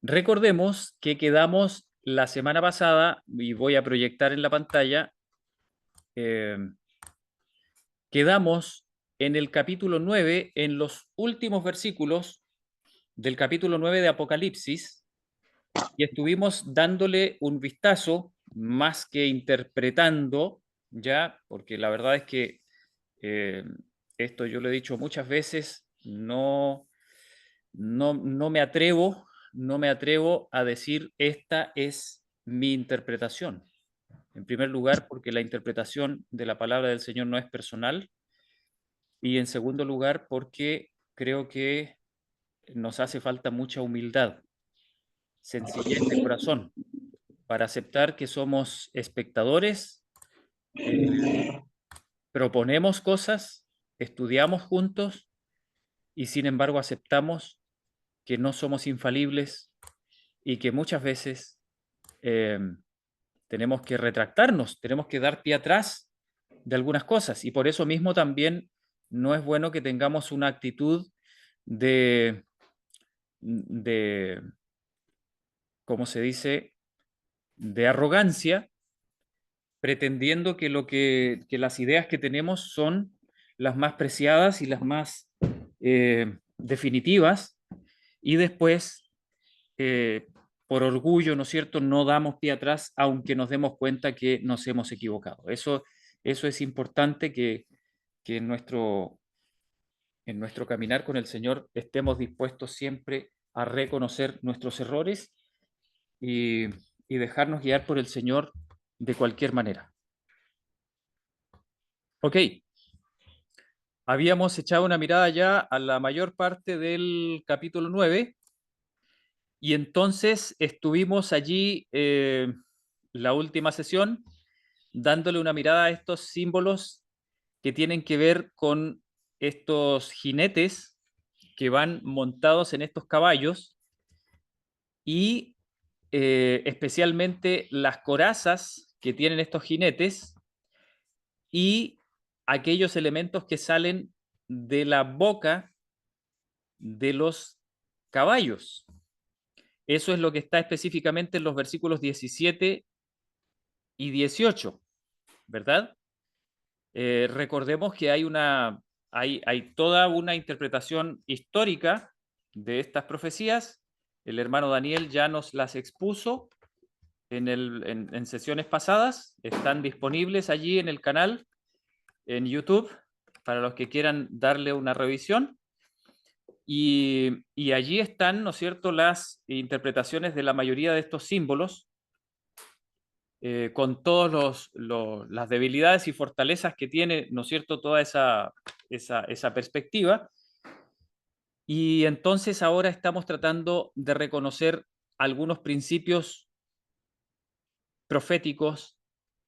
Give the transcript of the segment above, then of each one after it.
Recordemos que quedamos la semana pasada, y voy a proyectar en la pantalla, eh, quedamos en el capítulo 9, en los últimos versículos del capítulo 9 de Apocalipsis, y estuvimos dándole un vistazo, más que interpretando, ya, porque la verdad es que eh, esto yo lo he dicho muchas veces, no me atrevo, no me atrevo a decir esta es mi interpretación. En primer lugar, porque la interpretación de la palabra del Señor no es personal, y en segundo lugar, porque creo que nos hace falta mucha humildad, sencillez de corazón, para aceptar que somos espectadores, proponemos cosas, estudiamos juntos y sin embargo aceptamos que no somos infalibles y que muchas veces eh, tenemos que retractarnos, tenemos que dar pie atrás de algunas cosas y por eso mismo también no es bueno que tengamos una actitud de, de ¿cómo se dice?, de arrogancia, pretendiendo que, que las ideas que tenemos son las más preciadas y las más definitivas, y después, eh, por orgullo, ¿no es cierto?, no damos pie atrás, aunque nos demos cuenta que nos hemos equivocado. Eso es importante que en nuestro caminar con el Señor estemos dispuestos siempre a reconocer nuestros errores y, y dejarnos guiar por el Señor de cualquier manera. Ok, habíamos echado una mirada ya a la mayor parte del capítulo 9 y entonces estuvimos allí la última sesión dándole una mirada a estos símbolos que tienen que ver con estos jinetes que van montados en estos caballos y especialmente las corazas que tienen estos jinetes y aquellos elementos que salen de la boca de los caballos. Eso es lo que está específicamente en los versículos 17 y 18, ¿verdad? Recordemos que hay toda una interpretación histórica de estas profecías. El hermano Daniel ya nos las expuso en sesiones pasadas. Están disponibles allí en el canal, en YouTube, para los que quieran darle una revisión. Y allí están, ¿no es cierto?, las interpretaciones de la mayoría de estos símbolos, con todas las debilidades y fortalezas que tiene, ¿no es cierto?, toda esa perspectiva. Y entonces ahora estamos tratando de reconocer algunos principios proféticos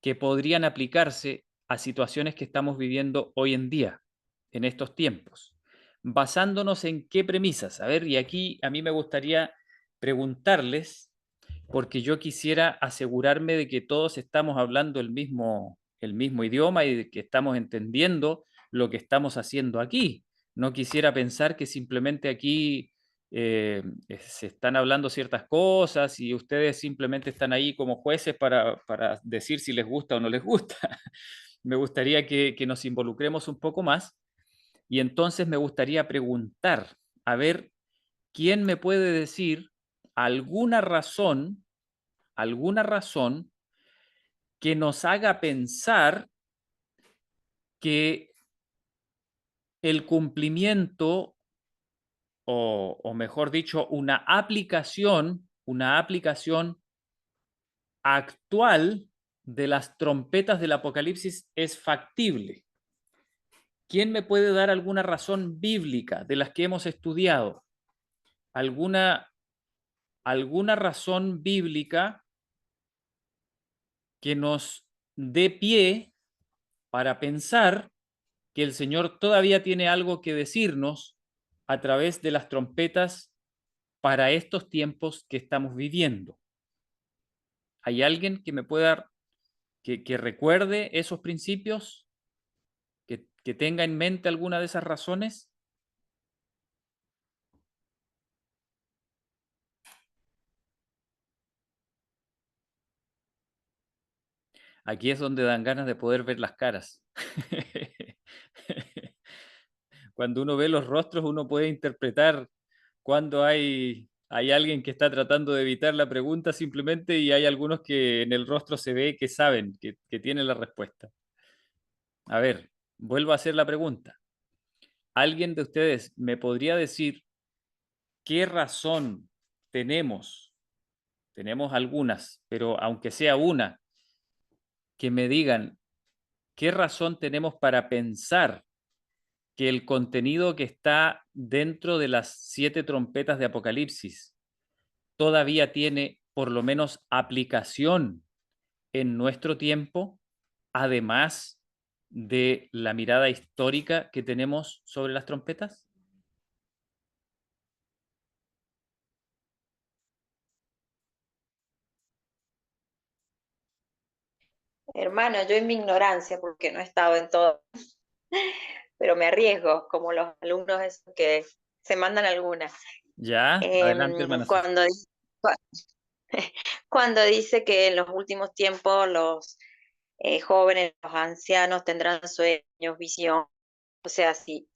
que podrían aplicarse a situaciones que estamos viviendo hoy en día, en estos tiempos, basándonos en qué premisas. A ver, y aquí a mí me gustaría preguntarles, porque yo quisiera asegurarme de que todos estamos hablando el mismo idioma y de que estamos entendiendo lo que estamos haciendo aquí. No quisiera pensar que simplemente aquí se están hablando ciertas cosas y ustedes simplemente están ahí como jueces para decir si les gusta o no les gusta. Me gustaría que nos involucremos un poco más y entonces me gustaría preguntar, a ver, ¿quién me puede decir alguna razón que nos haga pensar que el cumplimiento, o mejor dicho, una aplicación actual de las trompetas del Apocalipsis es factible? ¿Quién me puede dar alguna razón bíblica de las que hemos estudiado? ¿Alguna, alguna razón bíblica que nos dé pie para pensar que el Señor todavía tiene algo que decirnos a través de las trompetas para estos tiempos que estamos viviendo? ¿Hay alguien que me pueda, que recuerde esos principios, que tenga en mente alguna de esas razones? Aquí es donde dan ganas de poder ver las caras. Cuando uno ve los rostros, uno puede interpretar cuando hay alguien que está tratando de evitar la pregunta simplemente y hay algunos que en el rostro se ve que saben, que tienen la respuesta. A ver, vuelvo a hacer la pregunta. ¿Alguien de ustedes me podría decir qué razón tenemos? Tenemos algunas, pero aunque sea una, que me digan qué razón tenemos para pensar que el contenido que está dentro de las 7 trompetas de Apocalipsis todavía tiene por lo menos aplicación en nuestro tiempo, además de la mirada histórica que tenemos sobre las trompetas? Hermano, yo en mi ignorancia, porque no he estado en todo, pero me arriesgo, como los alumnos esos que se mandan algunas. Ya, adelante, hermana Sus. Cuando, cuando dice que en los últimos tiempos los jóvenes, los ancianos tendrán sueños, visión. O sea, si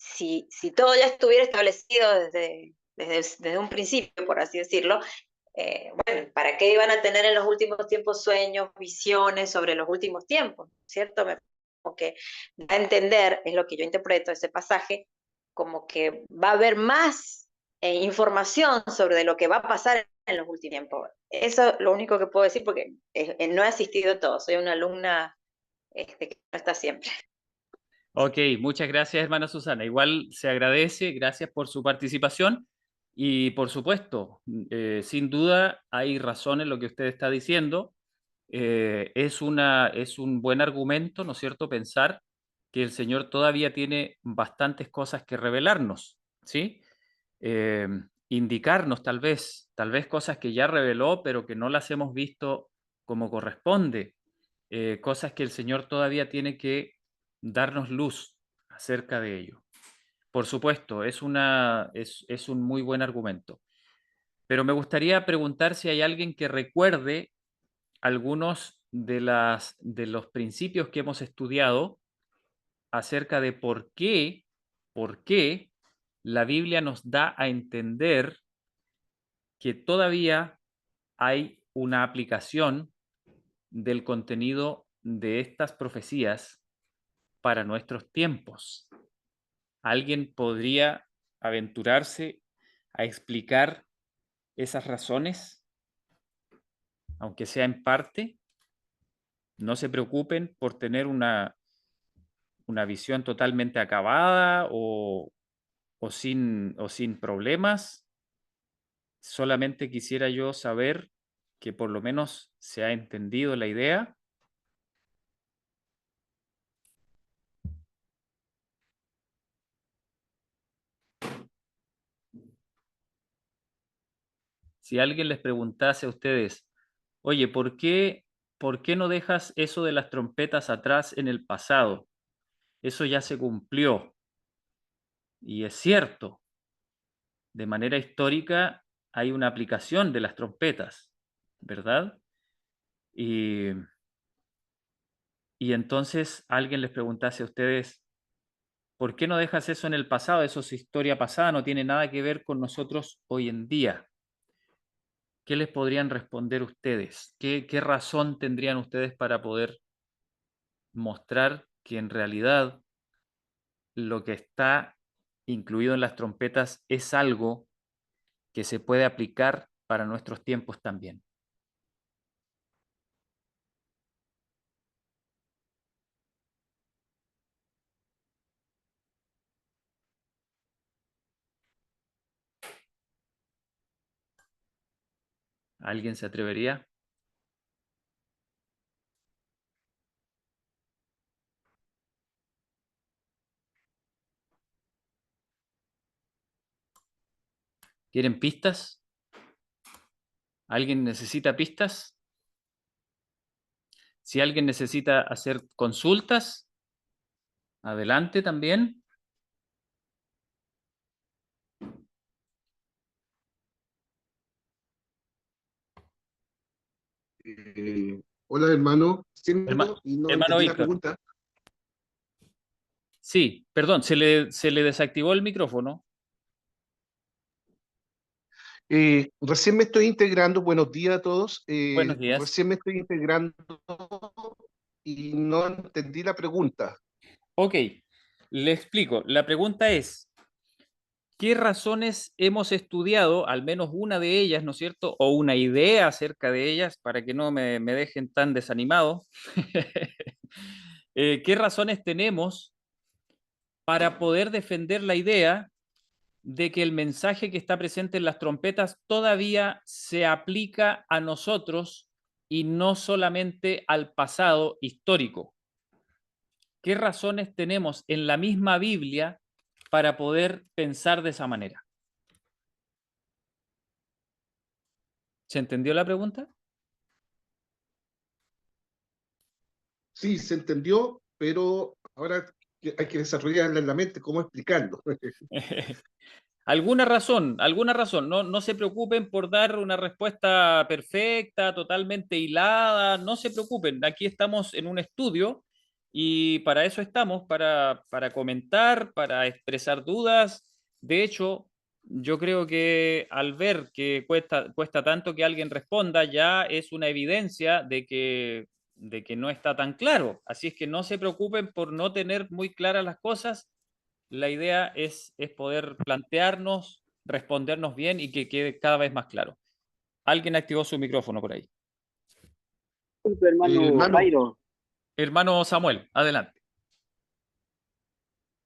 todo ya estuviera establecido desde un principio, por así decirlo, bueno, ¿para qué iban a tener en los últimos tiempos sueños, visiones sobre los últimos tiempos? ¿Cierto? Como que da a entender, es lo que yo interpreto de ese pasaje, como que va a haber más información sobre lo que va a pasar en los últimos tiempos. Eso es lo único que puedo decir porque no he asistido a todo, soy una alumna que no está siempre. Ok, muchas gracias, hermana Susana. Igual se agradece, gracias por su participación y por supuesto, sin duda hay razón en lo que usted está diciendo. Es un buen argumento, ¿no es cierto?, pensar que el Señor todavía tiene bastantes cosas que revelarnos, ¿sí? Eh, Indicarnos tal vez cosas que ya reveló, pero que no las hemos visto como corresponde, cosas que el Señor todavía tiene que darnos luz acerca de ello. Por supuesto, es un muy buen argumento. Pero me gustaría preguntar si hay alguien que recuerde algunos de los principios que hemos estudiado acerca de por qué la Biblia nos da a entender que todavía hay una aplicación del contenido de estas profecías para nuestros tiempos. ¿Alguien podría aventurarse a explicar esas razones, aunque sea en parte? No se preocupen por tener una visión totalmente acabada o sin problemas. Solamente quisiera yo saber que por lo menos se ha entendido la idea. Si alguien les preguntase a ustedes, oye, por qué no dejas eso de las trompetas atrás en el pasado? Eso ya se cumplió. Y es cierto, de manera histórica hay una aplicación de las trompetas, ¿verdad? Y, y entonces alguien les preguntase a ustedes, ¿por qué no dejas eso en el pasado? Eso es historia pasada, no tiene nada que ver con nosotros hoy en día. ¿Qué les podrían responder ustedes? Qué razón tendrían ustedes para poder mostrar que en realidad lo que está incluido en las trompetas es algo que se puede aplicar para nuestros tiempos también? ¿Alguien se atrevería? ¿Quieren pistas? ¿Alguien necesita pistas? Si alguien necesita hacer consultas, adelante también. Hola, hermano. Herma- Siento y no Hermano entendí la Víctor, pregunta. sí, perdón, se le desactivó el micrófono. Recién me estoy integrando. Buenos días a todos. Buenos días. Recién me estoy integrando y no entendí la pregunta. Ok, le explico. La pregunta es, ¿qué razones hemos estudiado, al menos una de ellas, ¿no es cierto? O una idea acerca de ellas, para que no me dejen tan desanimado. ¿Qué razones tenemos para poder defender la idea de que el mensaje que está presente en las trompetas todavía se aplica a nosotros y no solamente al pasado histórico? ¿Qué razones tenemos en la misma Biblia para poder pensar de esa manera? ¿Se entendió la pregunta? Sí, se entendió, pero ahora hay que desarrollarla en la mente, cómo explicarlo. Alguna razón. No, no se preocupen por dar una respuesta perfecta, totalmente hilada. No se preocupen. Aquí estamos en un estudio y para eso estamos, para comentar, para expresar dudas. De hecho, yo creo que al ver que cuesta tanto que alguien responda, ya es una evidencia de que no está tan claro. Así es que no se preocupen por no tener muy claras las cosas. La idea es poder plantearnos, respondernos bien y que quede cada vez más claro. Alguien activó su micrófono por ahí. Disculpe, hermano Hermano, Jairo, Hermano Samuel, adelante.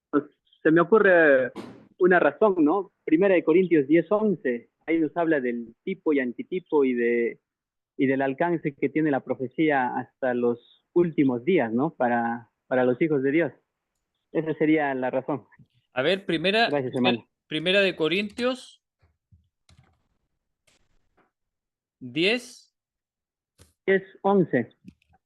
pues, se me ocurre una razón, ¿no? Primera de Corintios 10:11, ahí nos habla del tipo y antitipo y del alcance que tiene la profecía hasta los últimos días, ¿no? Para los hijos de Dios. Esa sería la razón. A ver, primera, Gracias, hermano. primera de Corintios 10, 10:11.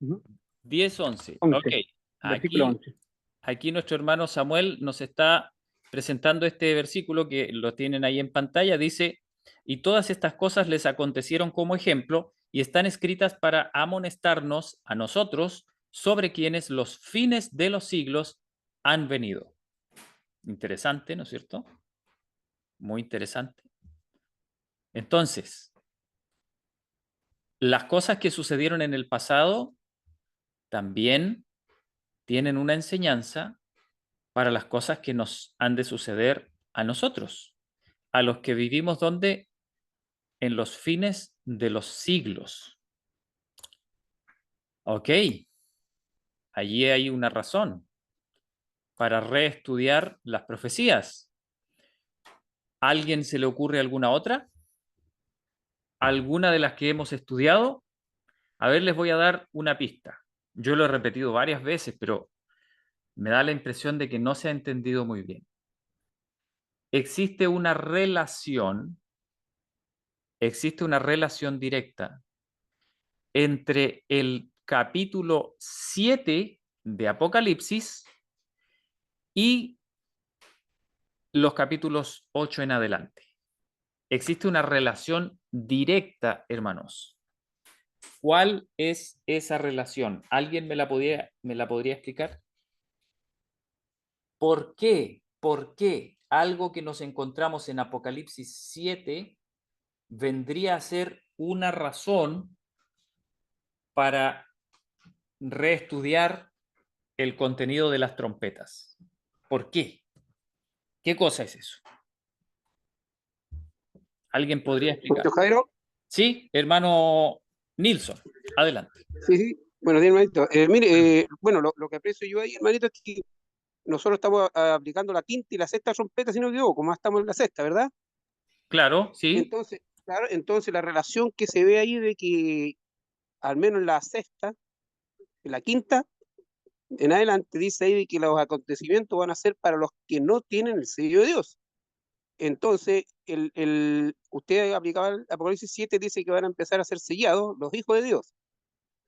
Ujú. 10, 11. Ok, 11, versículo aquí, 11. aquí nuestro hermano Samuel nos está presentando este versículo que lo tienen ahí en pantalla. Dice, y todas estas cosas les acontecieron como ejemplo y están escritas para amonestarnos a nosotros sobre quienes los fines de los siglos han venido. Interesante, ¿no es cierto? Muy interesante. Entonces, las cosas que sucedieron en el pasado también tienen una enseñanza para las cosas que nos han de suceder a nosotros, a los que vivimos donde en los fines de los siglos. Ok, allí hay una razón para reestudiar las profecías. ¿A alguien se le ocurre alguna otra? ¿Alguna de las que hemos estudiado? A ver, les voy a dar una pista. Yo lo he repetido varias veces, pero me da la impresión de que no se ha entendido muy bien. Existe una relación directa entre el capítulo 7 de Apocalipsis y los capítulos 8 en adelante. Existe una relación directa, hermanos. ¿Cuál es esa relación? ¿Alguien me la podría explicar? ¿Por qué? ¿Por qué algo que nos encontramos en Apocalipsis 7 vendría a ser una razón para reestudiar el contenido de las trompetas? ¿Por qué? ¿Qué cosa es eso? ¿Alguien podría explicar? Hermanito Jairo, Sí, hermano Nilsson, adelante. sí, sí, buenos días, hermanito. Mire, bueno, lo que aprecio yo ahí, hermanito, es que nosotros estamos aplicando la quinta y la sexta trompeta, si no me equivoco, como estamos en la sexta, ¿verdad? Claro, sí, Entonces, claro, entonces la relación que se ve ahí de que, al menos en la sexta, en la quinta, en adelante, dice ahí de que los acontecimientos van a ser para los que no tienen el sello de Dios. Entonces, usted aplicaba el Apocalipsis 7, dice que van a empezar a ser sellados los hijos de Dios.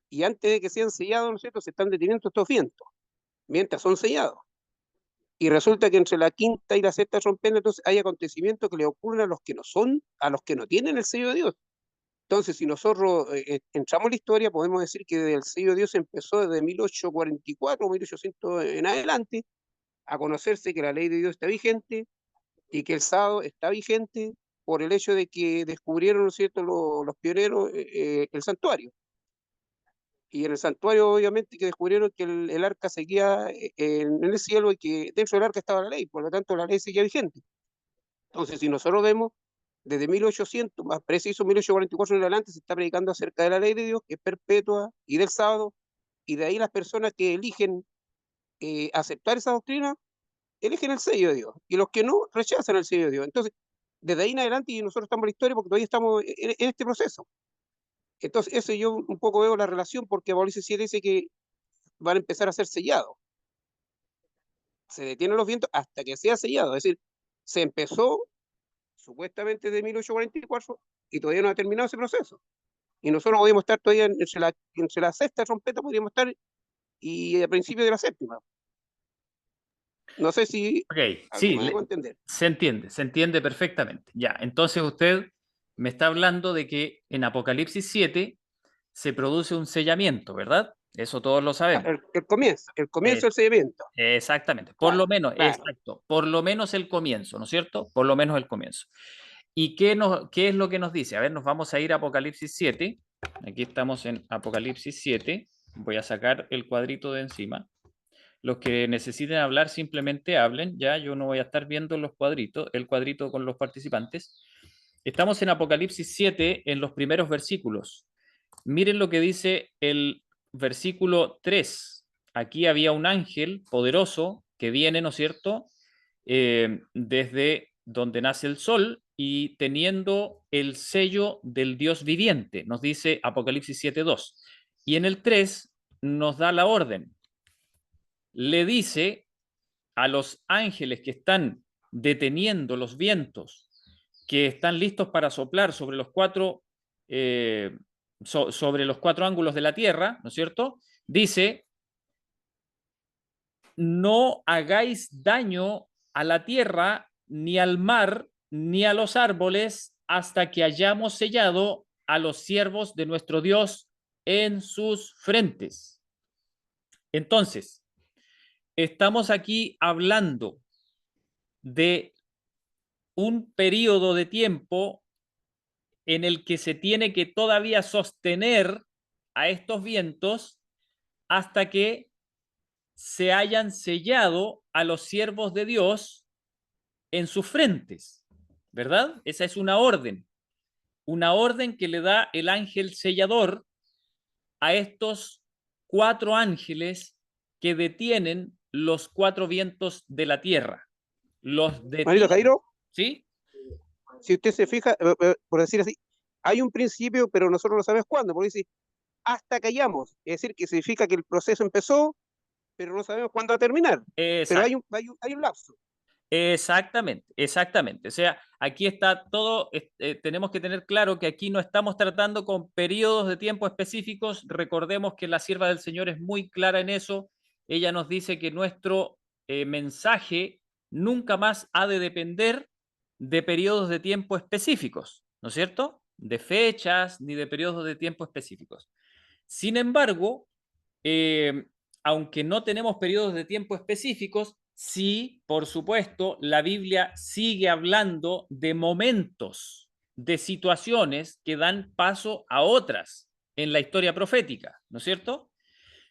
Y antes de que sean sellados, ¿no es cierto?, se están deteniendo estos vientos, mientras son sellados. Y resulta que entre la quinta y la sexta trompeta, entonces hay acontecimientos que le ocurren a los que no son, a los que no tienen el sello de Dios. Entonces, si nosotros entramos en la historia, podemos decir que el sello de Dios empezó desde 1844 o 1800 en adelante, a conocerse que la ley de Dios está vigente y que el sábado está vigente por el hecho de que descubrieron, ¿no es cierto?, los pioneros el santuario. Y en el santuario, obviamente, que descubrieron que el arca seguía en el cielo y que dentro del arca estaba la ley, por lo tanto la ley seguía vigente. Entonces, si nosotros vemos, desde 1800, más preciso 1844 en adelante, se está predicando acerca de la ley de Dios, que es perpetua, y del sábado, y de ahí las personas que eligen aceptar esa doctrina, eligen el sello de Dios, y los que no, rechazan el sello de Dios. Entonces, desde ahí en adelante, y nosotros estamos en la historia porque todavía estamos en este proceso. Entonces, eso yo un poco veo la relación, porque Apocalipsis 7 dice que van a empezar a ser sellados. Se detienen los vientos hasta que sea sellado. Es decir, se empezó supuestamente de 1844 y todavía no ha terminado ese proceso. Y nosotros podríamos estar todavía entre la sexta trompeta, podríamos estar y a principio de la séptima. No sé si Ok, algo sí, me hago entender. se entiende perfectamente. Ya, entonces usted me está hablando de que en Apocalipsis 7 se produce un sellamiento, ¿verdad? Eso todos lo sabemos. El comienzo del seguimiento. Exactamente, por lo Claro, menos, claro. exacto, por lo menos el comienzo, ¿no es cierto? Por lo menos el comienzo. ¿Y qué es lo que nos dice? A ver, nos vamos a ir a Apocalipsis 7. Aquí estamos en Apocalipsis 7. Voy a sacar el cuadrito de encima. Los que necesiten hablar simplemente hablen, ya yo no voy a estar viendo los cuadritos, el cuadrito con los participantes. Estamos en Apocalipsis 7 en los primeros versículos. Miren lo que dice el versículo 3. Aquí había un ángel poderoso que viene, ¿no es cierto?, desde donde nace el sol y teniendo el sello del Dios viviente, nos dice Apocalipsis 7:2. Y en el 3 nos da la orden. Le dice a los ángeles que están deteniendo los vientos, que están listos para soplar sobre los cuatro, sobre los cuatro ángulos de la tierra, ¿no es cierto? Dice, no hagáis daño a la tierra, ni al mar, ni a los árboles, hasta que hayamos sellado a los siervos de nuestro Dios en sus frentes. Entonces, estamos aquí hablando de un periodo de tiempo en el que se tiene que todavía sostener a estos vientos hasta que se hayan sellado a los siervos de Dios en sus frentes, ¿verdad? Esa es una orden que le da el ángel sellador a estos cuatro ángeles que detienen los cuatro vientos de la tierra. Los Manito detienen, Jairo, ¿sí? si usted se fija, por decir así, hay un principio, pero nosotros no sabemos cuándo, porque dice, hasta que hayamos. Es decir, que significa que el proceso empezó, pero no sabemos cuándo va a terminar. Pero Exacto. hay un lapso. Exactamente. O sea, aquí está todo, tenemos que tener claro que aquí no estamos tratando con periodos de tiempo específicos. Recordemos que la sierva del Señor es muy clara en eso. Ella nos dice que nuestro mensaje nunca más ha de depender de periodos de tiempo específicos, ¿no es cierto? De fechas ni de periodos de tiempo específicos. Sin embargo, eh, aunque no tenemos periodos de tiempo específicos, sí, por supuesto, la Biblia sigue hablando de momentos, de situaciones que dan paso a otras en la historia profética, ¿no es cierto?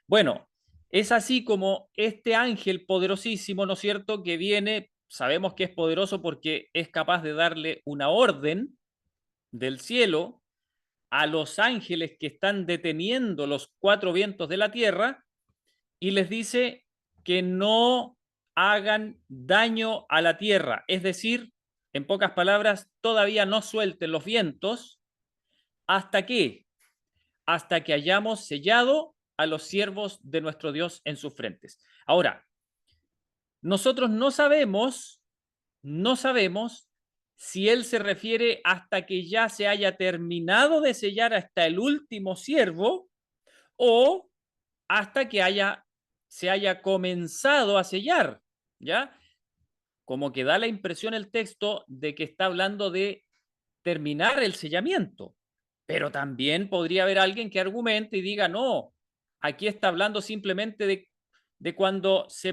Bueno, es así como este ángel poderosísimo, ¿no es cierto?, que viene, sabemos que es poderoso porque es capaz de darle una orden del cielo a los ángeles que están deteniendo los cuatro vientos de la tierra y les dice que no hagan daño a la tierra. Es decir, en pocas palabras, todavía no suelten los vientos. ¿Hasta qué? Hasta que hayamos sellado a los siervos de nuestro Dios en sus frentes. Ahora, nosotros no sabemos si él se refiere hasta que ya se haya terminado de sellar hasta el último siervo o hasta que se haya comenzado a sellar, ¿ya? Como que da la impresión el texto de que está hablando de terminar el sellamiento, Pero también podría haber alguien que argumente y diga, no, aquí está hablando simplemente de cuando se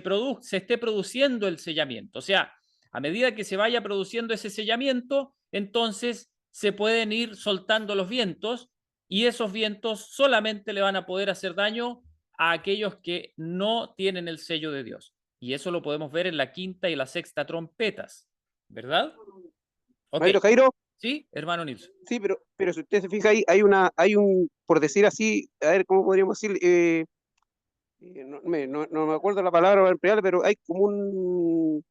esté produciendo el sellamiento. O sea, a medida que se vaya produciendo ese sellamiento, entonces se pueden ir soltando los vientos y esos vientos solamente le van a poder hacer daño a aquellos que no tienen el sello de Dios. Y eso lo podemos ver en la quinta y la sexta trompetas, ¿verdad? Ok, Maestro Jairo, ¿sí, hermano Nilsson? sí, pero si usted se fija ahí, hay un, por decir así, a ver, ¿cómo podríamos decir? No me acuerdo la palabra emplear, pero hay como un,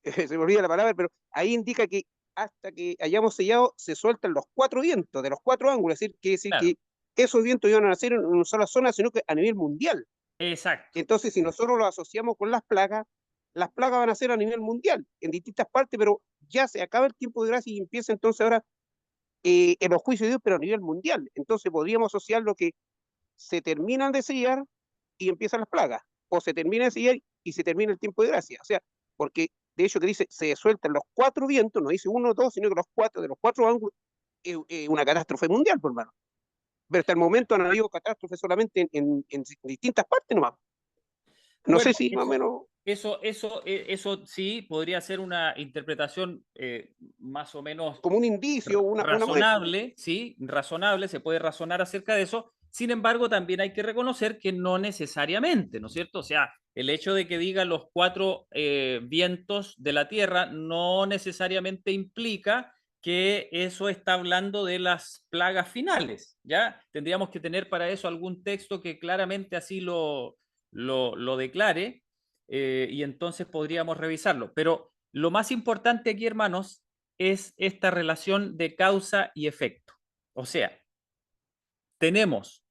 se me olvida la palabra, pero ahí indica que hasta que hayamos sellado se sueltan los cuatro vientos de los cuatro ángulos, es decir, Claro, que esos vientos iban a nacer en una sola zona, sino que a nivel mundial. exacto. Entonces, si nosotros lo asociamos con las plagas van a ser a nivel mundial, en distintas partes, pero ya se acaba el tiempo de gracia y empieza entonces ahora en los juicios de Dios, pero a nivel mundial. Entonces podríamos asociar lo que se terminan de sellar y empiezan las plagas, o se termina de sellar y se termina el tiempo de gracia. O sea, porque de hecho que dice, se sueltan los cuatro vientos, no dice uno o dos, sino que los cuatro, de los cuatro ángulos, una catástrofe mundial, por hermano. Pero hasta el momento han habido catástrofes solamente en distintas partes nomás. No Bueno, sé si más o menos. eso sí podría ser una interpretación más o menos Como un indicio, una muestra. razonable, ¿sí? Razonable, se puede razonar acerca de eso. Sin embargo, también hay que reconocer que no necesariamente, ¿no es cierto? O sea, el hecho de que diga los cuatro vientos de la Tierra no necesariamente implica que eso está hablando de las plagas finales, ¿ya? Tendríamos que tener para eso algún texto que claramente así lo declare y entonces podríamos revisarlo. Pero lo más importante aquí, hermanos, es esta relación de causa y efecto. O sea, tenemos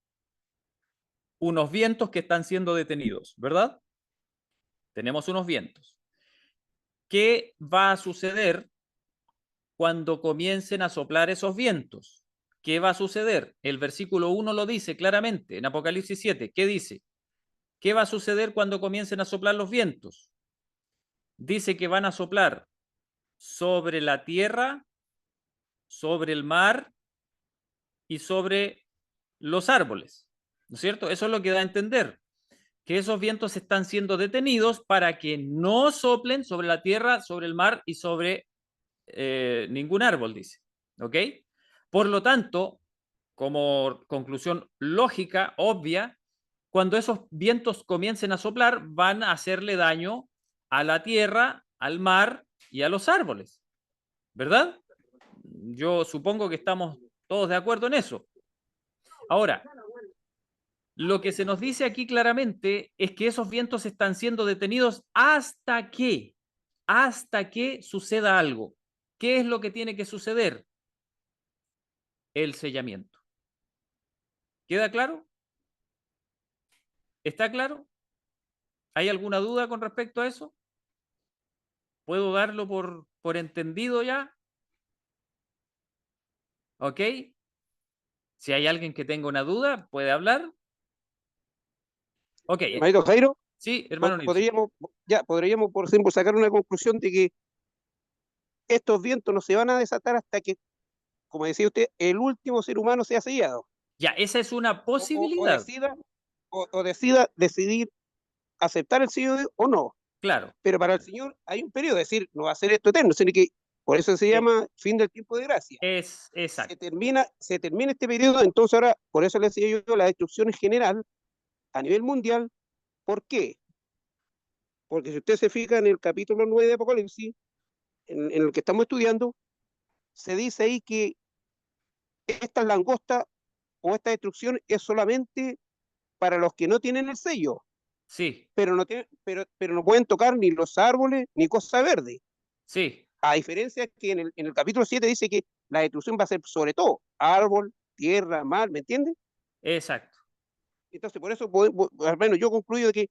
unos vientos que están siendo detenidos, ¿verdad? Tenemos unos vientos. ¿Qué va a suceder cuando comiencen a soplar esos vientos? ¿Qué va a suceder? El versículo 1 lo dice claramente en Apocalipsis 7. ¿Qué dice? ¿Qué va a suceder cuando comiencen a soplar los vientos? Dice que van a soplar sobre la tierra, sobre el mar y sobre los árboles. ¿No es cierto? Eso es lo que da a entender, que esos vientos están siendo detenidos para que no soplen sobre la tierra, sobre el mar y sobre ningún árbol, dice. ¿Ok? Por lo tanto, como conclusión lógica, obvia, cuando esos vientos comiencen a soplar, van a hacerle daño a la tierra, al mar y a los árboles, ¿verdad? Yo supongo que estamos todos de acuerdo en eso. Ahora, lo que se nos dice aquí claramente es que esos vientos están siendo detenidos hasta que suceda algo. ¿Qué es lo que tiene que suceder? El sellamiento. ¿Queda claro? ¿Está claro? ¿Hay alguna duda con respecto a eso? ¿Puedo darlo por entendido ya? ¿Ok? Si hay alguien que tenga una duda, puede hablar. Ok, Maestro Jairo, sí, hermano Nilsson. podríamos, por ejemplo, sacar una conclusión de que estos vientos no se van a desatar hasta que, como decía usted, el último ser humano sea sellado. Ya, esa es una O posibilidad. decida, decida decidir aceptar el sello de Dios o no. Claro, Pero para el Señor hay un periodo, es decir, no va a ser esto eterno, sino que por eso se eh, llama fin del tiempo de gracia. es exacto. Se termina este periodo, entonces ahora, por eso le decía yo, la destrucción es general a nivel mundial. ¿Por qué? Porque si usted se fija en el capítulo 9 de Apocalipsis, en el que estamos estudiando, se dice ahí que esta langosta o esta destrucción es solamente para los que no tienen el sello, Sí, pero no pueden tocar ni los árboles ni cosa verde. sí, A diferencia que en el capítulo 7 dice que la destrucción va a ser sobre todo árbol, tierra, mar, ¿me entiendes? exacto. Entonces, por eso, al menos yo concluyo de que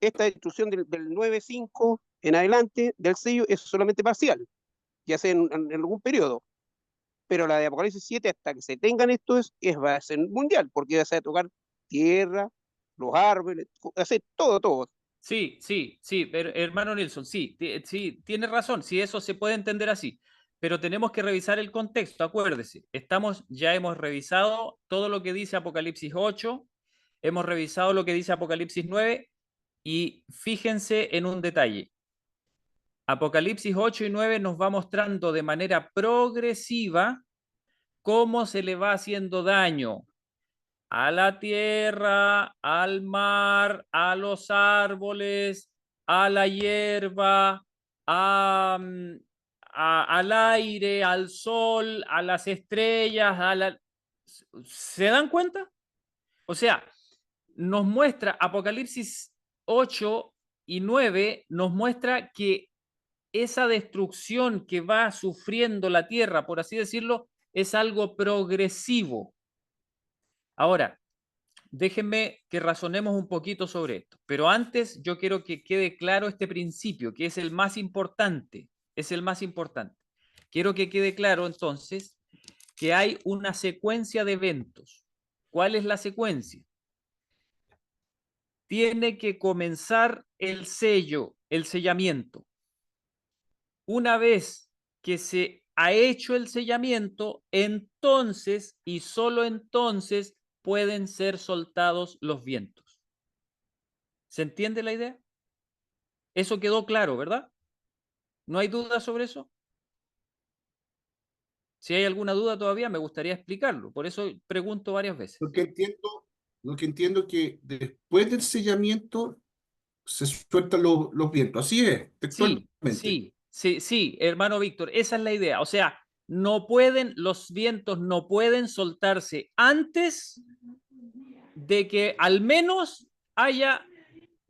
esta destrucción del 9.5 en adelante del sello es solamente parcial, ya sea en algún periodo. Pero la de Apocalipsis 7, hasta que se tengan esto, va a ser mundial, porque va a ser tocar tierra, los árboles, hacer todo, todo. Sí, sí, sí, pero, hermano Nilsson, sí, sí, tiene razón, sí, eso se puede entender así. pero tenemos que revisar el contexto, acuérdese. Ya hemos revisado todo lo que dice Apocalipsis 8, hemos revisado lo que dice Apocalipsis 9, y fíjense en un detalle. Apocalipsis 8 y 9 nos va mostrando de manera progresiva cómo se le va haciendo daño a la tierra, al mar, a los árboles, a la hierba, al aire, al sol, a las estrellas, ¿se dan cuenta? O sea, nos muestra Apocalipsis 8 y 9, nos muestra que esa destrucción que va sufriendo la tierra, por así decirlo, es algo progresivo. Ahora, déjenme que razonemos un poquito sobre esto, pero antes yo quiero que quede claro este principio, que es el más importante, es el más importante. Quiero que quede claro entonces que hay una secuencia de eventos. ¿Cuál es la secuencia? Tiene que comenzar el sello, el sellamiento. Una vez que se ha hecho el sellamiento, entonces y solo entonces pueden ser soltados los vientos. ¿Se entiende la idea? Eso quedó claro, ¿verdad? ¿No hay duda sobre eso? Si hay alguna duda todavía, me gustaría explicarlo. Por eso pregunto varias veces. Lo que entiendo es que después del sellamiento se sueltan los vientos. Así es, Sí, textualmente. sí, sí, sí, hermano Víctor, esa es la idea. O sea, no pueden, los vientos no pueden soltarse antes de que al menos haya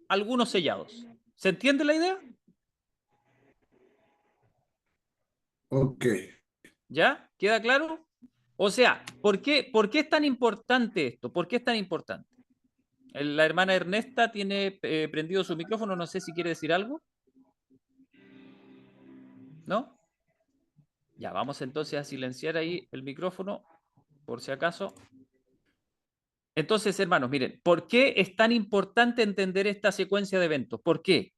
algunos sellados. ¿Se entiende la idea? Ok. ¿Ya? ¿Queda claro? O sea, por qué es tan importante esto? ¿Por qué es tan importante? La hermana Ernesta tiene prendido su micrófono, no sé si quiere decir algo. ¿No? Ya, vamos entonces a silenciar ahí el micrófono, por si acaso. Entonces, hermanos, miren, ¿por qué es tan importante entender esta secuencia de eventos? ¿Por qué?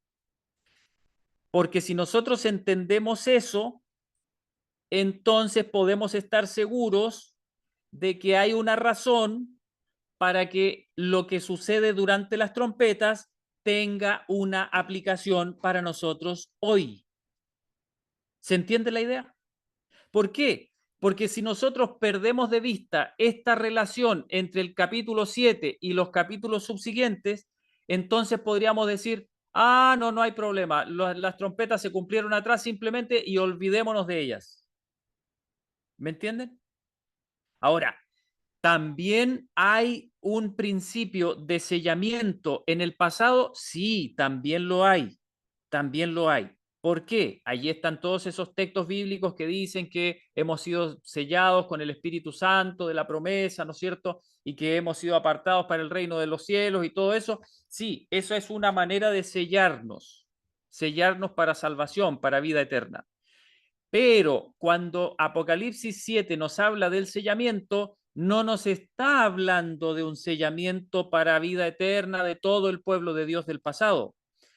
Porque si nosotros entendemos eso, entonces podemos estar seguros de que hay una razón para que lo que sucede durante las trompetas tenga una aplicación para nosotros hoy. ¿Se entiende la idea? ¿Por qué? Porque si nosotros perdemos de vista esta relación entre el capítulo 7 y los capítulos subsiguientes, entonces podríamos decir, no, no hay problema, las trompetas se cumplieron atrás simplemente y olvidémonos de ellas. ¿Me entienden? Ahora, ¿también hay un principio de sellamiento en el pasado? Sí, también lo hay. También lo hay. ¿Por qué? Allí están todos esos textos bíblicos que dicen que hemos sido sellados con el Espíritu Santo de la promesa, ¿no es cierto? Y que hemos sido apartados para el reino de los cielos y todo eso. Sí, eso es una manera de sellarnos para salvación, para vida eterna. Pero cuando Apocalipsis 7 nos habla del sellamiento, no nos está hablando de un sellamiento para vida eterna de todo el pueblo de Dios del pasado.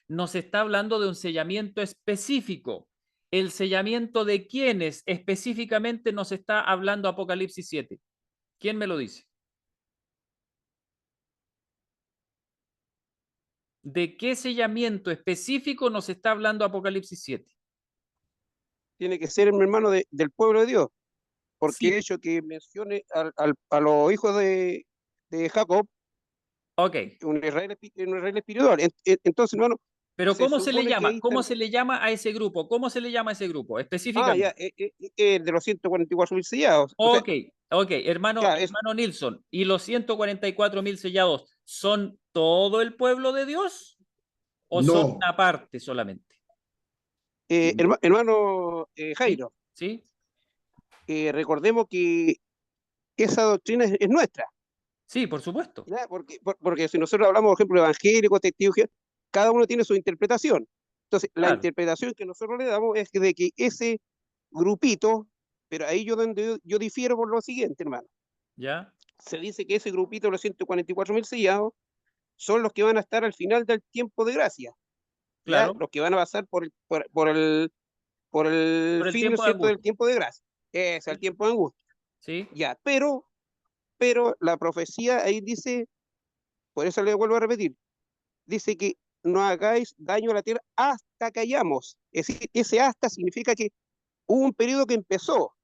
Nos está hablando de un sellamiento específico. ¿El sellamiento de quiénes específicamente nos está hablando Apocalipsis 7? ¿Quién me lo dice? ¿De qué sellamiento específico nos está hablando Apocalipsis 7? Tiene que ser, mi hermano, del pueblo de Dios, porque Sí, el hecho que mencione a los hijos de Jacob, ok. un Israel espiritual. Entonces, hermano, Pero se ¿cómo se le supone que llama? ahí ¿Cómo están. se le llama a ese grupo? ¿Cómo se le llama a ese grupo Ya, específicamente? de los 144.000 sellados. O sea, Ok, ok, hermano, ya, hermano Nilsson, ¿y los 144.000 sellados son todo el pueblo de Dios o son No, una parte solamente? hermano ¿Sí? Jairo, ¿Sí? recordemos que esa doctrina es nuestra, Sí, por supuesto. ¿ya? Porque si nosotros hablamos, por ejemplo, evangélico, testigo, cada uno tiene su interpretación. Entonces, la Claro, interpretación que nosotros le damos es de que ese grupito, pero ahí yo difiero por lo siguiente, hermano. ¿ya? Se dice que ese grupito, los 144.000 sellados, son los que van a estar al final del tiempo de gracia, ¿ya? Claro, Los que van a pasar por el por el Por el fin, ¿no es tiempo de cierto?, del angustia. tiempo de gracia. Es el tiempo de angustia. ¿Sí? Ya, pero la profecía ahí dice, por eso le vuelvo a repetir, dice que no hagáis daño a la tierra hasta que hayamos. Es decir, ese hasta significa que hubo un periodo que empezó, que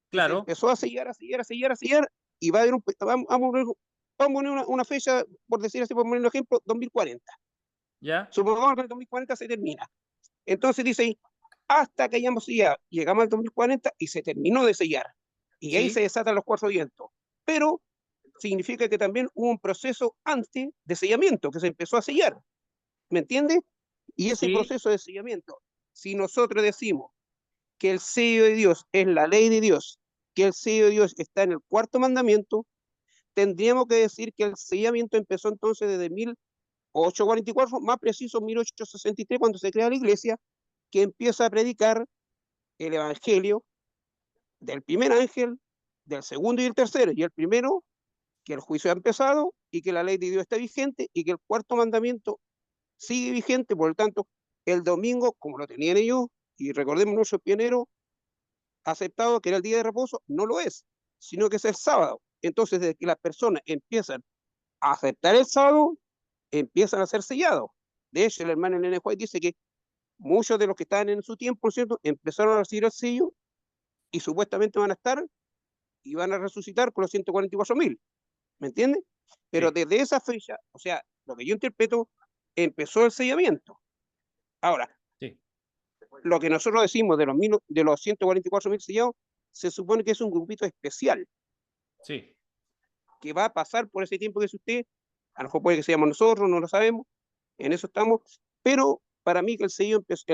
se Claro, empezó a sellar, a sellar, a sellar, a sellar, y va a haber vamos a poner una fecha, por decir así, por poner un ejemplo, 2040. ya, Supongamos que el 2040 se termina. Entonces dice ahí, hasta que hayamos sellado, llegamos al 2040 y se terminó de sellar. Y ahí se sí, desatan los cuatro vientos. Pero significa que también hubo un proceso antes de sellamiento, que se empezó a sellar. ¿Me entiendes? Y ese sí, proceso de sellamiento, si nosotros decimos que el sello de Dios es la ley de Dios, que el sello de Dios está en el cuarto mandamiento, tendríamos que decir que el sellamiento empezó entonces desde 1844, más preciso 1863, cuando se crea la iglesia, que empieza a predicar el evangelio del primer ángel, del segundo y el tercero, y el primero, que el juicio ha empezado y que la ley de Dios está vigente y que el cuarto mandamiento sigue vigente. Por lo tanto, el domingo, como lo tenían ellos, y recordemos nuestros pioneros, aceptado que era el día de reposo, no lo es, sino que es el sábado. Entonces, desde que las personas empiezan a aceptar el sábado, empiezan a ser sellados. De hecho, el hermano Elena White dice que muchos de los que estaban en su tiempo, ¿cierto?, empezaron a recibir el sello y supuestamente van a estar y van a resucitar con los 144.000. ¿Me entiendes? Pero sí, desde esa fecha, o sea, lo que yo interpreto, empezó el sellamiento. Ahora, sí, lo que nosotros decimos de los 144.000 sellados, se supone que es un grupito especial sí, que va a pasar por ese tiempo que es usted, a lo mejor puede que seamos nosotros, no lo sabemos, en eso estamos, pero para mí que el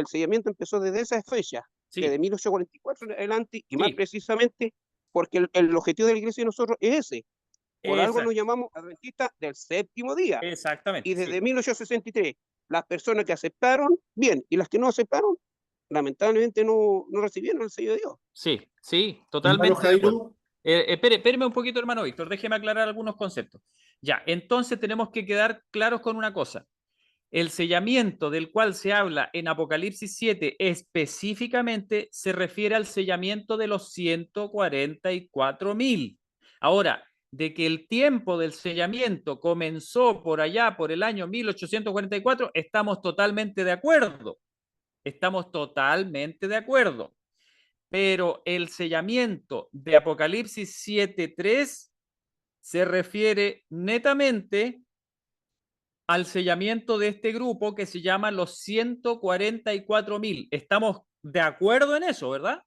sellamiento empezó desde esa fecha, desde sí, 1844 en adelante, y más sí, precisamente porque el objetivo de la iglesia de nosotros es ese. Por algo nos exacto, llamamos adventistas del séptimo día. Y exactamente, desde sí, 1863, las personas que aceptaron, bien, y las que no aceptaron, lamentablemente no recibieron el sello de Dios. sí, sí, Hermano totalmente de acuerdo. Jairo, Espéreme un poquito, hermano Víctor, déjeme aclarar algunos conceptos. Ya, entonces tenemos que quedar claros con una cosa. El sellamiento del cual se habla en Apocalipsis 7 específicamente se refiere al sellamiento de los 144.000. Ahora, de que el tiempo del sellamiento comenzó por allá, por el año 1844, estamos totalmente de acuerdo. Estamos totalmente de acuerdo. Pero el sellamiento de Apocalipsis 7:3 se refiere netamente al sellamiento de este grupo que se llama los 144.000. ¿Estamos de acuerdo en eso, verdad?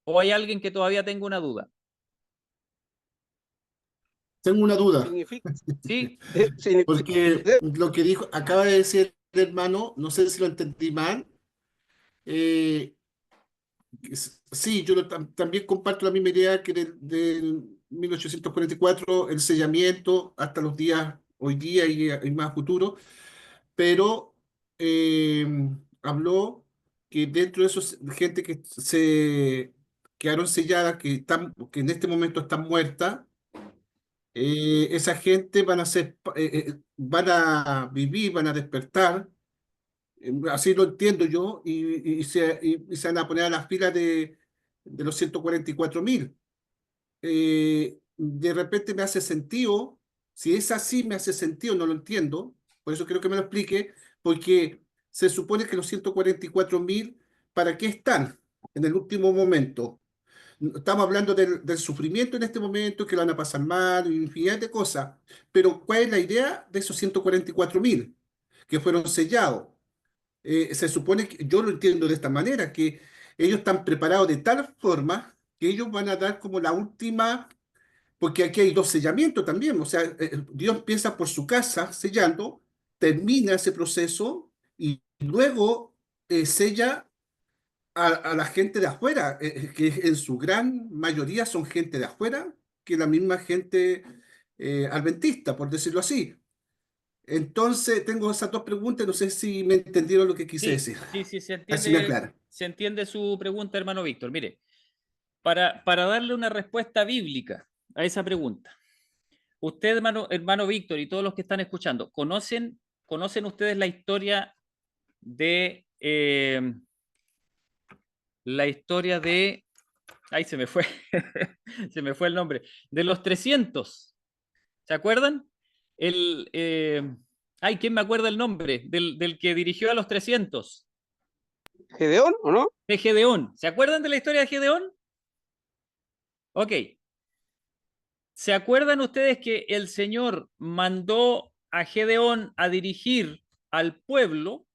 ¿O hay alguien que todavía tenga una duda? tengo una duda, Significa, Sí, porque lo que dijo, acaba de decir el hermano, no sé si lo entendí mal. eh, sí, yo también comparto la misma idea que del 1844, el sellamiento hasta los días hoy día y más futuro, pero eh, habló que dentro de esos gente que se quedaron selladas, que en este momento están muertas, esa gente van a vivir, van a despertar, así lo entiendo yo, y se van a poner a las filas de los 144.000. De repente me hace sentido, si es así me hace sentido, no lo entiendo, por eso quiero que me lo explique, porque se supone que los 144.000, ¿para qué están en el último momento? Estamos hablando del sufrimiento en este momento, que lo van a pasar mal, infinidad de cosas, pero ¿cuál es la idea de esos 144.000 que fueron sellados? Se supone que yo lo entiendo de esta manera, que ellos están preparados de tal forma que ellos van a dar como la última, porque aquí hay dos sellamientos también, o sea, Dios empieza por su casa sellando, termina ese proceso y luego sella a la gente de afuera, que en su gran mayoría son gente de afuera, que la misma gente adventista, por decirlo así. Entonces, tengo esas dos preguntas, no sé si me entendieron lo que quise sí, decir. sí, sí, Así me aclara. se entiende su pregunta, hermano Víctor. Mire, para darle una respuesta bíblica a esa pregunta, usted, hermano Víctor, y todos los que están escuchando, ¿conocen ustedes la historia de la historia de... Ay, se me fue. Se me fue el nombre. De los 300. ¿Se acuerdan? Ay, ¿quién me acuerda el nombre? Del que dirigió a los 300. ¿Gedeón o no? De Gedeón. ¿Se acuerdan de la historia de Gedeón? Ok. ¿Se acuerdan ustedes que el Señor mandó a Gedeón a dirigir al pueblo,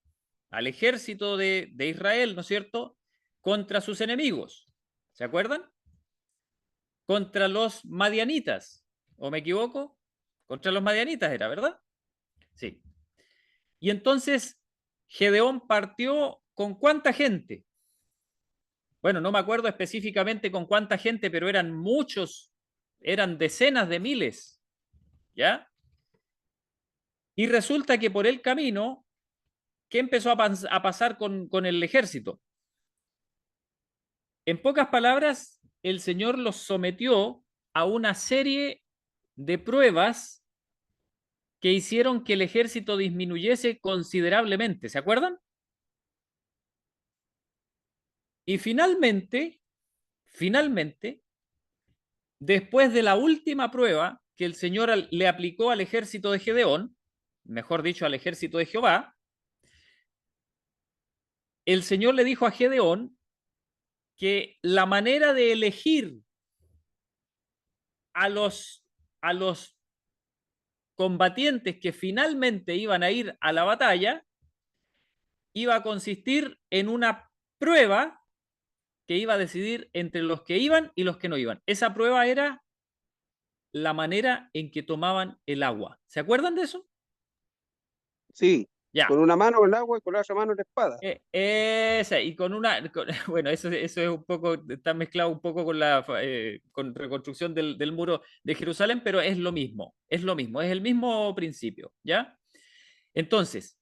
al ejército de Israel, ¿no es cierto?, contra sus enemigos? ¿Se acuerdan? Contra los madianitas, ¿o me equivoco? Contra los madianitas era, ¿verdad? Sí. Y entonces Gedeón partió con ¿cuánta gente? Bueno, no me acuerdo específicamente con cuánta gente, pero eran muchos, eran decenas de miles, ¿ya? Y resulta que por el camino, ¿qué empezó a pasar con el ejército? En pocas palabras, el Señor los sometió a una serie de pruebas que hicieron que el ejército disminuyese considerablemente. ¿Se acuerdan? Y finalmente, después de la última prueba que el Señor le aplicó al ejército de Gedeón, mejor dicho, al ejército de Jehová, el Señor le dijo a Gedeón que la manera de elegir a los combatientes que finalmente iban a ir a la batalla iba a consistir en una prueba que iba a decidir entre los que iban y los que no iban. Esa prueba era la manera en que tomaban el agua. ¿Se acuerdan de eso? Sí, Ya. con una mano el agua y con la otra mano la espada. Esa, y bueno, eso es un poco, está mezclado un poco con la con reconstrucción del muro de Jerusalén, pero es lo mismo, es el mismo principio, ¿ya? Entonces,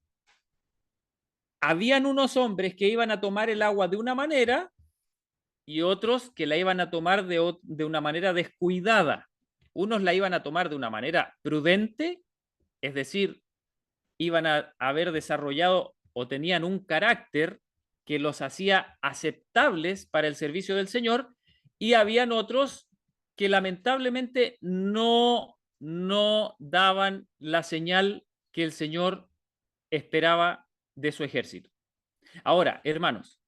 habían unos hombres que iban a tomar el agua de una manera y otros que la iban a tomar de una manera descuidada. Unos la iban a tomar de una manera prudente, es decir, iban a haber desarrollado o tenían un carácter que los hacía aceptables para el servicio del Señor, y habían otros que lamentablemente no daban la señal que el Señor esperaba de su ejército. Ahora, hermanos,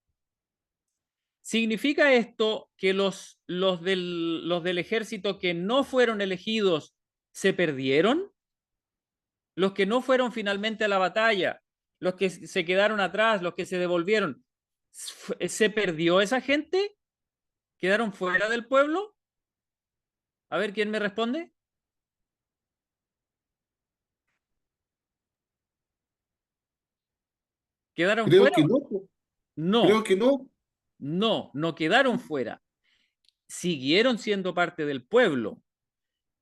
¿significa esto que los del ejército que no fueron elegidos se perdieron? Los que no fueron finalmente a la batalla, los que se quedaron atrás, los que se devolvieron, ¿se perdió esa gente? ¿Quedaron fuera del pueblo? A ver, ¿quién me responde? ¿Quedaron Creo fuera? que no, po. Creo No, que no. no quedaron fuera. Siguieron siendo parte del pueblo.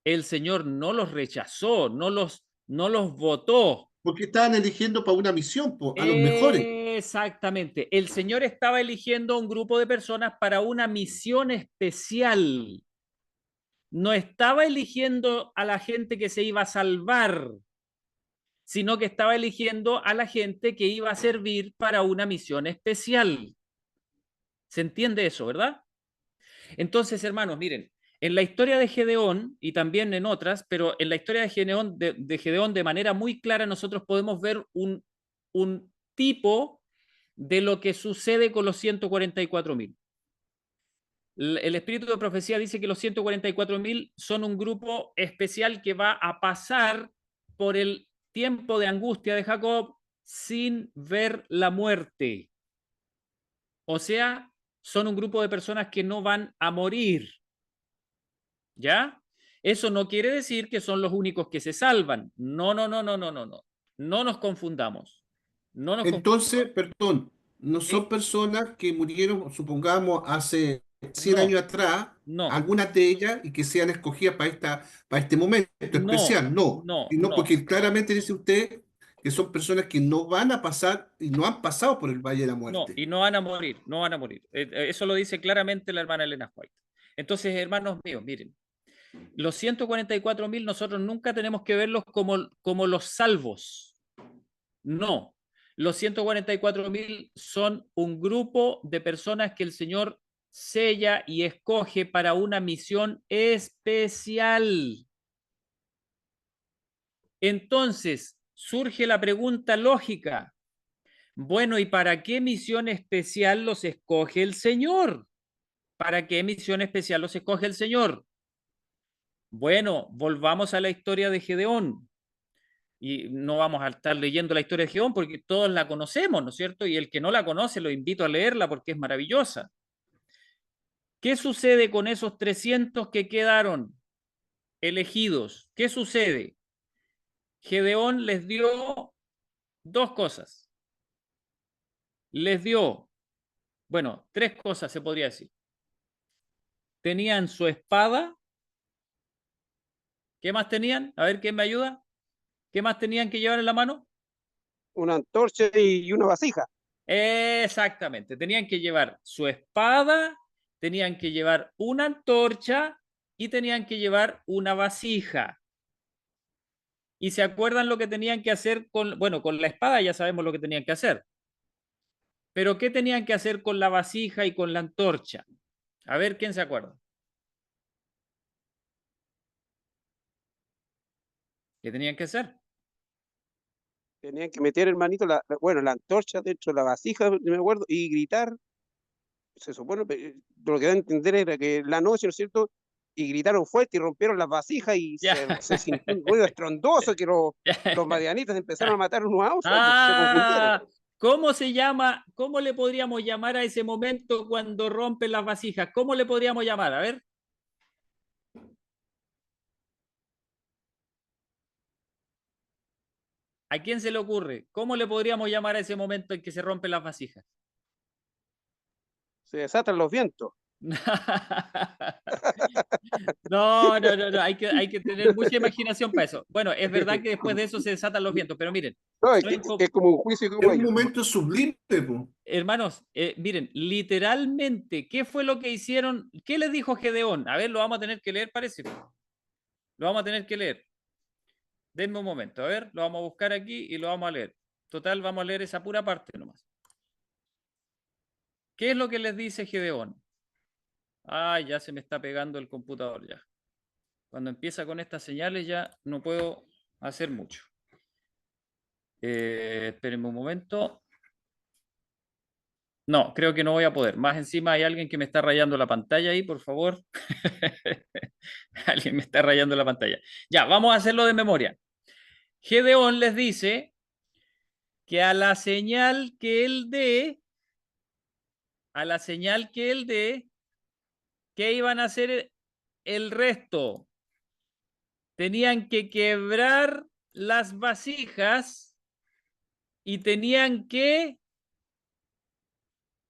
El Señor no los rechazó, no los votó. Porque estaban eligiendo para una misión, po, a los mejores. Exactamente. El Señor estaba eligiendo un grupo de personas para una misión especial. No estaba eligiendo a la gente que se iba a salvar, sino que estaba eligiendo a la gente que iba a servir para una misión especial. ¿Se entiende eso, verdad? Entonces, hermanos, miren, en la historia de Gedeón y también en otras, pero en la historia de Gedeón de manera muy clara nosotros podemos ver un tipo de lo que sucede con los 144.000. El espíritu de profecía dice que los 144.000 son un grupo especial que va a pasar por el tiempo de angustia de Jacob sin ver la muerte. O sea, son un grupo de personas que no van a morir. ¿Ya? Eso no quiere decir que son los únicos que se salvan. No, no, no, no, no, no, no. No nos confundamos. No nos confundamos. Entonces, perdón, no son ¿Sí? personas que murieron, supongamos, hace 100 No, años atrás, no, algunas de ellas, y que sean escogidas para este momento no, especial. No, no, y no, no. porque claramente dice usted que son personas que no van a pasar y no han pasado por el Valle de la No, Muerte. y no van a morir, no van a morir. Eso lo dice claramente la hermana Elena White. Entonces, hermanos míos, miren, los 144.000 nosotros nunca tenemos que verlos como los salvos. No, Los 144.000 son un grupo de personas que el Señor sella y escoge para una misión especial. Entonces, surge la pregunta lógica. Bueno, ¿y para qué misión especial los escoge el Señor? ¿Para qué misión especial los escoge el Señor? Bueno, volvamos a la historia de Gedeón. Y no vamos a estar leyendo la historia de Gedeón porque todos la conocemos, ¿no es cierto? Y el que no la conoce lo invito a leerla porque es maravillosa. ¿Qué sucede con esos 300 que quedaron elegidos? ¿Qué sucede? Gedeón les dio dos cosas. Les dio, bueno, tres cosas se podría decir. Tenían su espada. ¿Qué más tenían? A ver, ¿quién me ayuda? ¿Qué más tenían que llevar en la mano? Una antorcha y una vasija. Exactamente. Tenían que llevar su espada, tenían que llevar una antorcha y tenían que llevar una vasija. ¿Y se acuerdan lo que tenían que hacer con, bueno, con la espada ya sabemos lo que tenían que hacer? Pero ¿qué tenían que hacer con la vasija y con la antorcha? A ver, ¿quién se acuerda? ¿Qué tenían que hacer? Tenían que meter, hermanito, bueno, la antorcha dentro de la vasija, me acuerdo, y gritar. Se supone, lo que da a entender era que la noche, ¿no es cierto? Y gritaron fuerte y rompieron las vasijas y Ya. se sintió un ruido estrondoso que los madianitas empezaron a matar unos a otros, pues, se confundieron. ¿Cómo se llama? ¿Cómo le podríamos llamar a ese momento cuando rompen las vasijas? ¿Cómo le podríamos llamar? A ver. ¿A quién se le ocurre? ¿Cómo le podríamos llamar a ese momento en que se rompen las vasijas? Se desatan los vientos. No, no, no, no. Hay que tener mucha imaginación para eso. Bueno, es verdad que después de eso se desatan los vientos, pero miren, No, soy un poco- es como un juicio Es como un ellos. momento sublime, po. hermanos, miren, literalmente, ¿qué fue lo que hicieron? ¿Qué les dijo Gedeón? A ver, lo vamos a tener que leer, parece. Lo vamos a tener que leer. Denme un momento, a ver, lo vamos a buscar aquí y lo vamos a leer. Total, vamos a leer esa pura parte nomás. ¿Qué es lo que les dice Gedeón? Ay, ya se me está pegando el computador ya. Cuando empieza con estas señales ya no puedo hacer mucho. Espérenme un momento. No, creo que no voy a poder. Más encima hay alguien que me está rayando la pantalla ahí, por favor. Alguien me está rayando la pantalla. Ya, vamos a hacerlo de memoria. Gedeón les dice que a la señal que él dé, ¿qué iban a hacer el resto? Tenían que quebrar las vasijas y tenían que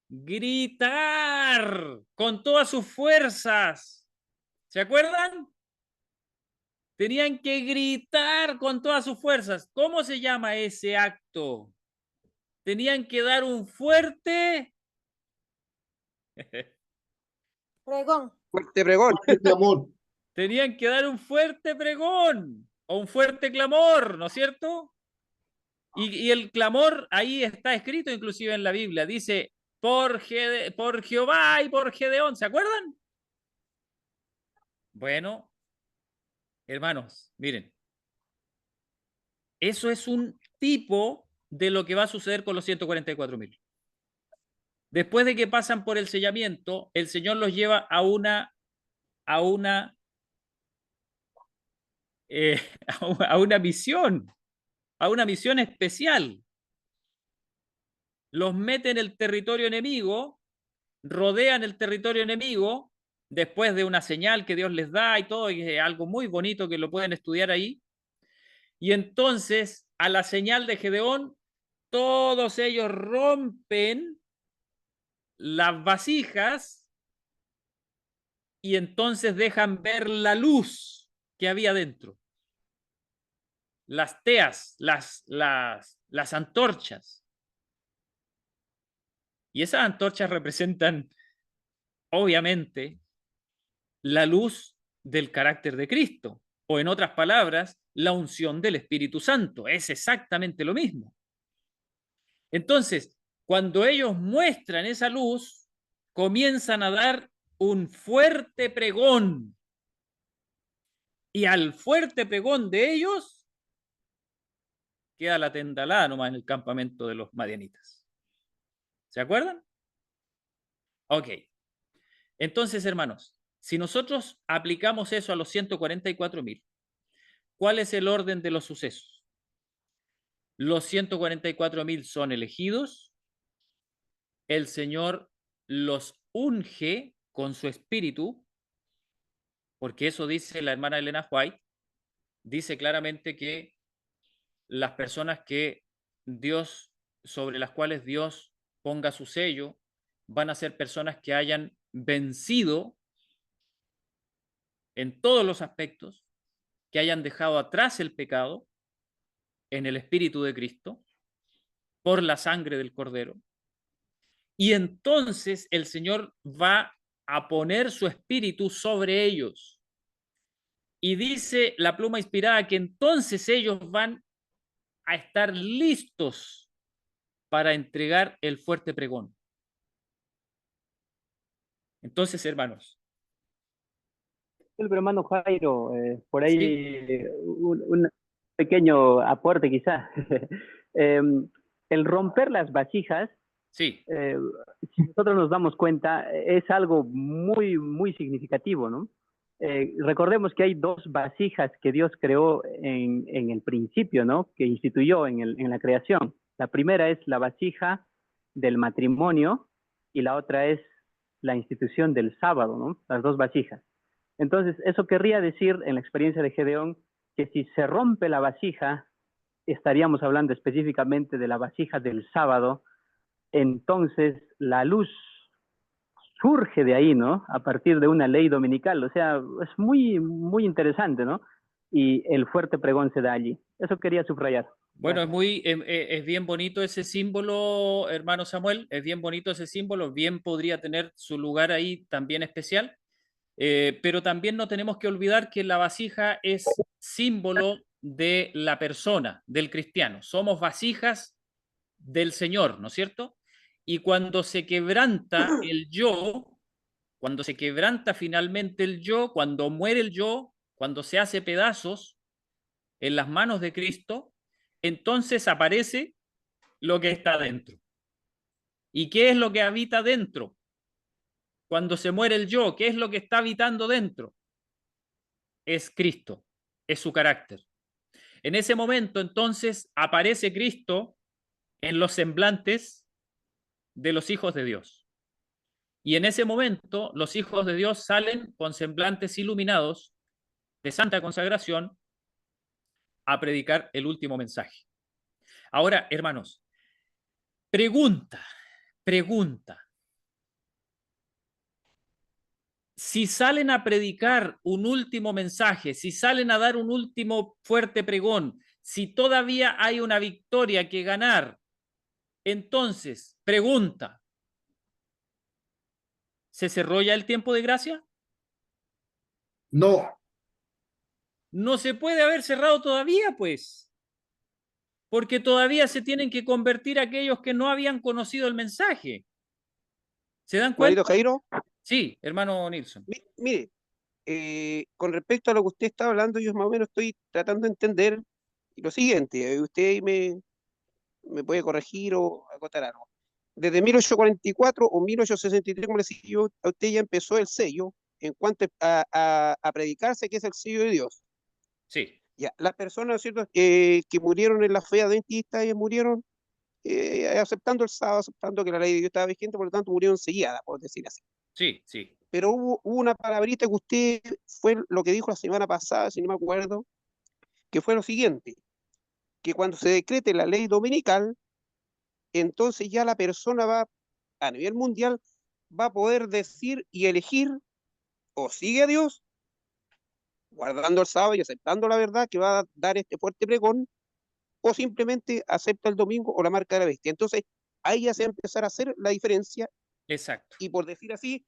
gritar con todas sus fuerzas. ¿Se acuerdan? Tenían que gritar con todas sus fuerzas. ¿Cómo se llama ese acto? Tenían que dar un fuerte Pregón. Fuerte pregón. Mi amor. tenían que dar un fuerte pregón o un fuerte clamor, ¿no es cierto? Y el clamor ahí está escrito inclusive en la Biblia. Dice, por Jehová y por Gedeón. ¿Se acuerdan? Bueno, hermanos, miren. Eso es un tipo de lo que va a suceder con los 144.000. Después de que pasan por el sellamiento, el Señor los lleva a una a una misión especial. Los mete en el territorio enemigo, rodean el territorio enemigo, después de una señal que Dios les da y todo, y es algo muy bonito que lo pueden estudiar ahí. Y entonces, a la señal de Gedeón, todos ellos rompen las vasijas y entonces dejan ver la luz que había dentro. Las teas, las antorchas. Y esas antorchas representan, obviamente, la luz del carácter de Cristo. O en otras palabras, la unción del Espíritu Santo. Es exactamente lo mismo. Entonces, cuando ellos muestran esa luz, comienzan a dar un fuerte pregón. Y al fuerte pregón de ellos, queda la tendalada nomás en el campamento de los madianitas. ¿Se acuerdan? Ok. Entonces, hermanos, si nosotros aplicamos eso a los 144.000, ¿cuál es el orden de los sucesos? Los 144.000 son elegidos, el Señor los unge con su espíritu, porque eso dice la hermana Elena White, dice claramente que las personas sobre las cuales Dios ponga su sello, van a ser personas que hayan vencido en todos los aspectos, que hayan dejado atrás el pecado en el Espíritu de Cristo, por la sangre del Cordero. Y entonces el Señor va a poner su Espíritu sobre ellos. Y dice la pluma inspirada que entonces ellos van a estar listos para entregar el fuerte pregón. Entonces, hermanos. El hermano Jairo, por ahí Sí. un pequeño aporte quizá. El romper las vasijas, Sí, si nosotros nos damos cuenta, es algo muy, muy significativo, ¿no? Recordemos que hay dos vasijas que Dios creó en el principio, ¿no? Que instituyó en la creación. La primera es la vasija del matrimonio y la otra es la institución del sábado, ¿no? Las dos vasijas. Entonces, eso querría decir, en la experiencia de Gedeón, que si se rompe la vasija, estaríamos hablando específicamente de la vasija del sábado, entonces la luz surge de ahí, ¿no? A partir de una ley dominical. O sea, es muy, muy interesante, ¿no? Y el fuerte pregón se da allí. Eso quería subrayar. bueno, Gracias. es bien bonito ese símbolo, hermano Samuel, es bien bonito ese símbolo, bien podría tener su lugar ahí también especial, pero también no tenemos que olvidar que la vasija es símbolo de la persona, del cristiano. Somos vasijas del Señor, ¿no es cierto? Y cuando se quebranta el yo, cuando se quebranta finalmente el yo, cuando muere el yo, cuando se hace pedazos en las manos de Cristo, entonces aparece lo que está dentro. ¿Y qué es lo que habita dentro? Cuando se muere el yo, ¿qué es lo que está habitando dentro? Es Cristo, es su carácter. En ese momento, entonces, aparece Cristo en los semblantes de los hijos de Dios. Y en ese momento, los hijos de Dios salen con semblantes iluminados de santa consagración a predicar el último mensaje. Ahora, hermanos, pregunta. Si salen a predicar un último mensaje, si salen a dar un último fuerte pregón, si todavía hay una victoria que ganar, entonces, pregunta, ¿se cerró ya el tiempo de gracia? No, No se puede haber cerrado todavía, pues, porque todavía se tienen que convertir aquellos que no habían conocido el mensaje. ¿Se dan cuenta? Hermanito Jairo, Sí, hermano Nilsson. mire, con respecto a lo que usted está hablando, yo más o menos estoy tratando de entender lo siguiente, usted ahí me puede corregir o acotar algo. Desde 1844 o 1863, como le decía yo, a usted ya empezó el sello en cuanto a predicarse que es el sello de Dios. Sí, Ya, las personas, ¿cierto? Que murieron en la fe adventista, ellos murieron aceptando el sábado, aceptando que la ley de Dios estaba vigente, por lo tanto murieron seguidas, por decir así. sí. Pero hubo una palabrita que usted fue lo que dijo la semana pasada, si no me acuerdo, que fue lo siguiente, que cuando se decrete la ley dominical, entonces ya la persona va, a nivel mundial, va a poder decir y elegir o sigue a Dios, guardando el sábado y aceptando la verdad que va a dar este fuerte pregón, o simplemente acepta el domingo o la marca de la bestia. Entonces, ahí ya se va a empezar a hacer la diferencia Exacto. y por decir así,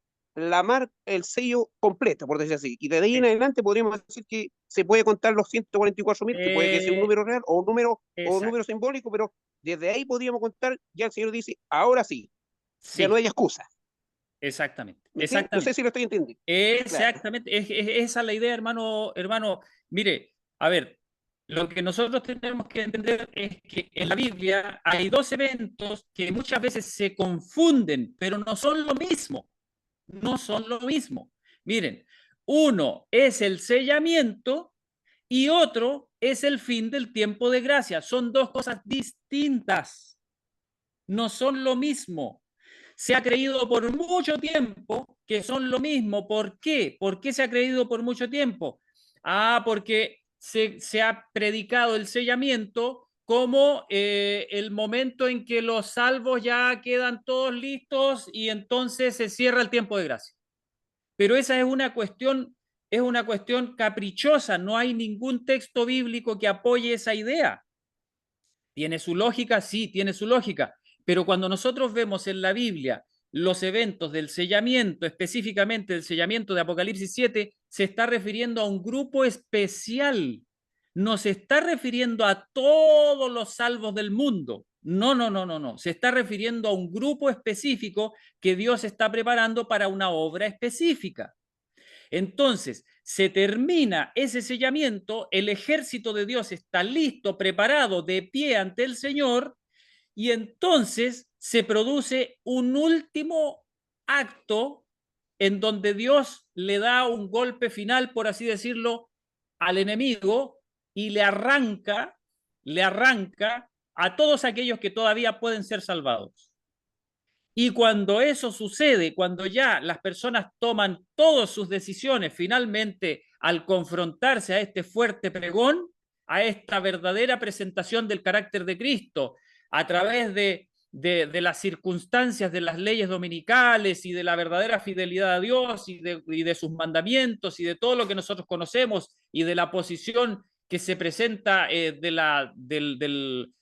el sello completo, por decir así. Y de ahí en adelante podríamos decir que se puede contar los 144.000, que puede que sea un número real o un Exacto. número simbólico, pero desde ahí podríamos contar, ya el Señor dice, ahora sí, Sí, ya no hay excusa. exactamente. ¿Me entiendes? No sé si lo estoy entendiendo. Exactamente, esa es la idea, hermano. Mire, a ver, lo que nosotros tenemos que entender es que en la Biblia hay dos eventos que muchas veces se confunden, pero no son lo mismo. No son lo mismo. Miren, uno es el sellamiento y otro es el fin del tiempo de gracia. Son dos cosas distintas. No son lo mismo. Se ha creído por mucho tiempo que son lo mismo. ¿Por qué? ¿Por qué se ha creído por mucho tiempo? Porque se ha predicado el sellamiento como el momento en que los salvos ya quedan todos listos y entonces se cierra el tiempo de gracia. Pero esa es una cuestión caprichosa. No hay ningún texto bíblico que apoye esa idea. ¿Tiene su lógica? Sí, tiene su lógica. Pero cuando nosotros vemos en la Biblia los eventos del sellamiento, específicamente el sellamiento de Apocalipsis 7, se está refiriendo a un grupo especial. No se está refiriendo a todos los salvos del mundo. No. Se está refiriendo a un grupo específico que Dios está preparando para una obra específica. Entonces, se termina ese sellamiento, el ejército de Dios está listo, preparado, de pie ante el Señor, y entonces se produce un último acto en donde Dios le da un golpe final, por así decirlo, al enemigo y le arranca a todos aquellos que todavía pueden ser salvados. Y cuando eso sucede, cuando ya las personas toman todas sus decisiones, finalmente al confrontarse a este fuerte pregón, a esta verdadera presentación del carácter de Cristo, a través de las circunstancias de las leyes dominicales y de la verdadera fidelidad a Dios y de sus mandamientos y de todo lo que nosotros conocemos y de la posición que se presenta del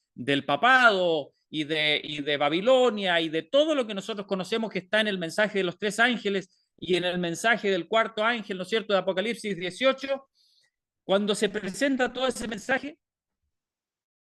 papado y de Babilonia y de todo lo que nosotros conocemos que está en el mensaje de los tres ángeles y en el mensaje del cuarto ángel, ¿no es cierto?, de Apocalipsis 18, cuando se presenta todo ese mensaje,